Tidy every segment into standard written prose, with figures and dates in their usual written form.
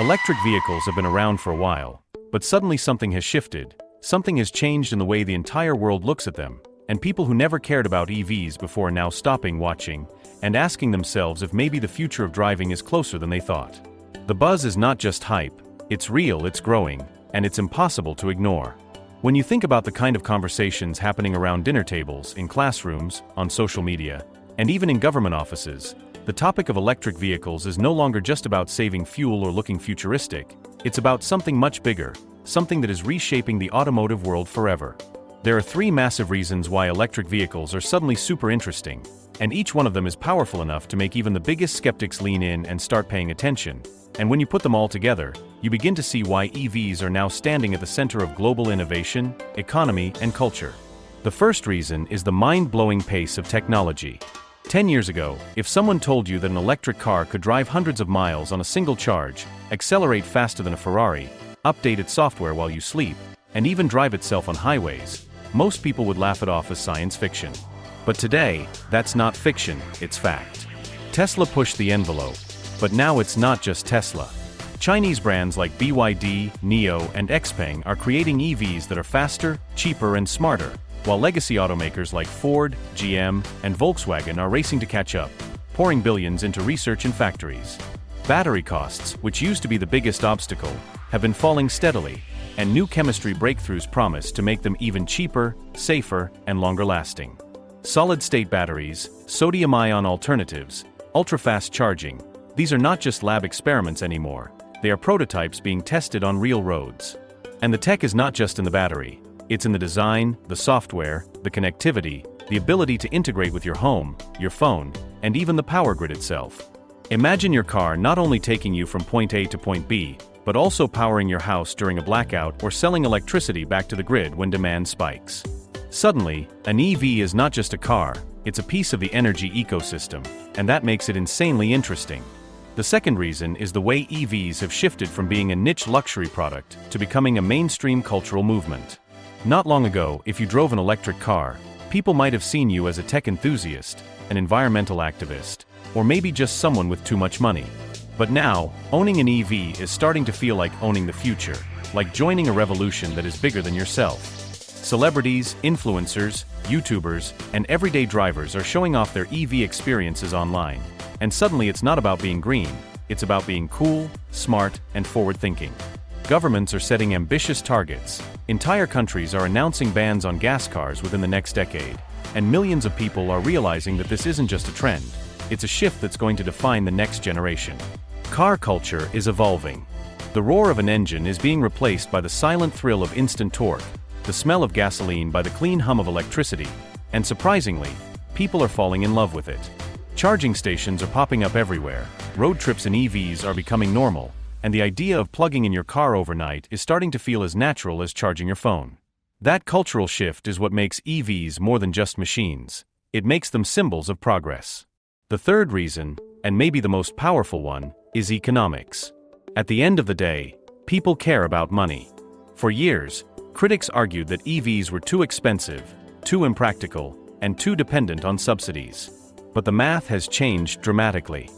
Electric vehicles have been around for a while, but suddenly something has shifted. Something has changed in the way the entire world looks at them, and people who never cared about EVs before are now stopping watching and asking themselves if maybe the future of driving is closer than they thought. The buzz is not just hype, it's real, it's growing, and it's impossible to ignore. When you think about the kind of conversations happening around dinner tables, in classrooms, on social media, and even in government offices, the topic of electric vehicles is no longer just about saving fuel or looking futuristic. It's about something much bigger, something that is reshaping the automotive world forever. There are three massive reasons why electric vehicles are suddenly super interesting, and each one of them is powerful enough to make even the biggest skeptics lean in and start paying attention. And when you put them all together, you begin to see why EVs are now standing at the center of global innovation, economy, and culture. The first reason is the mind-blowing pace of technology. 10 years ago, if someone told you that an electric car could drive hundreds of miles on a single charge, accelerate faster than a Ferrari, update its software while you sleep, and even drive itself on highways, most people would laugh it off as science fiction. But today, that's not fiction, it's fact. Tesla pushed the envelope, but now it's not just Tesla. Chinese brands like BYD, NIO, and XPeng are creating EVs that are faster, cheaper, and smarter, while legacy automakers like Ford, GM, and Volkswagen are racing to catch up, pouring billions into research and factories. Battery costs, which used to be the biggest obstacle, have been falling steadily, and new chemistry breakthroughs promise to make them even cheaper, safer, and longer-lasting. Solid-state batteries, sodium-ion alternatives, ultra-fast charging, these are not just lab experiments anymore, they are prototypes being tested on real roads. And the tech is not just in the battery. It's in the design, the software, the connectivity, the ability to integrate with your home, your phone, and even the power grid itself. Imagine your car not only taking you from point A to point B, but also powering your house during a blackout or selling electricity back to the grid when demand spikes. Suddenly, an EV is not just a car, it's a piece of the energy ecosystem, and that makes it insanely interesting. The second reason is the way EVs have shifted from being a niche luxury product to becoming a mainstream cultural movement. Not long ago, if you drove an electric car, people might have seen you as a tech enthusiast, an environmental activist, or maybe just someone with too much money. But now, owning an EV is starting to feel like owning the future, like joining a revolution that is bigger than yourself. Celebrities, influencers, YouTubers, and everyday drivers are showing off their EV experiences online. And suddenly it's not about being green, it's about being cool, smart, and forward-thinking. Governments are setting ambitious targets. Entire countries are announcing bans on gas cars within the next decade, and millions of people are realizing that this isn't just a trend, it's a shift that's going to define the next generation. Car culture is evolving. The roar of an engine is being replaced by the silent thrill of instant torque, the smell of gasoline by the clean hum of electricity, and surprisingly, people are falling in love with it. Charging stations are popping up everywhere, road trips in EVs are becoming normal, and the idea of plugging in your car overnight is starting to feel as natural as charging your phone. That cultural shift is what makes EVs more than just machines. It makes them symbols of progress. The third reason, and maybe the most powerful one, is economics. At the end of the day, people care about money. For years, critics argued that EVs were too expensive, too impractical, and too dependent on subsidies. But the math has changed dramatically.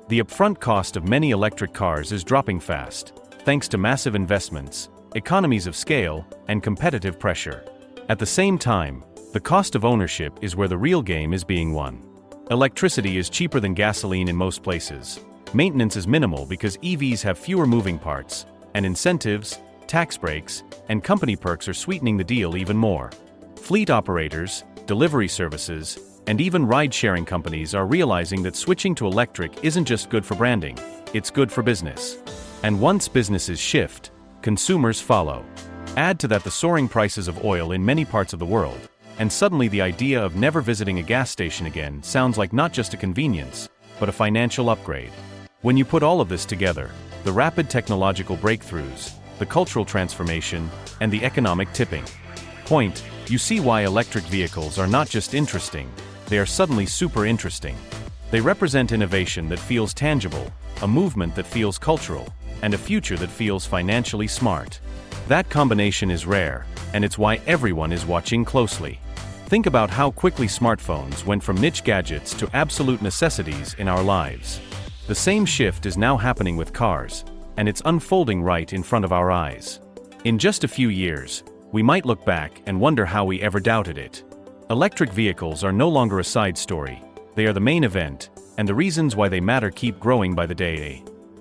The upfront cost of many electric cars is dropping fast, thanks to massive investments, economies of scale, and competitive pressure. At the same time, the cost of ownership is where the real game is being won. Electricity is cheaper than gasoline in most places. Maintenance is minimal because EVs have fewer moving parts, and incentives, tax breaks, and company perks are sweetening the deal even more. Fleet operators, delivery services, and even ride-sharing companies are realizing that switching to electric isn't just good for branding, it's good for business. And once businesses shift, consumers follow. Add to that the soaring prices of oil in many parts of the world, and suddenly the idea of never visiting a gas station again sounds like not just a convenience, but a financial upgrade. When you put all of this together, the rapid technological breakthroughs, the cultural transformation, and the economic tipping point, you see why electric vehicles are not just interesting, they are suddenly super interesting. They represent innovation that feels tangible, a movement that feels cultural, and a future that feels financially smart. That combination is rare, and it's why everyone is watching closely. Think about how quickly smartphones went from niche gadgets to absolute necessities in our lives. The same shift is now happening with cars, and it's unfolding right in front of our eyes. In just a few years, we might look back and wonder how we ever doubted it. Electric vehicles are no longer a side story, they are the main event, and the reasons why they matter keep growing by the day.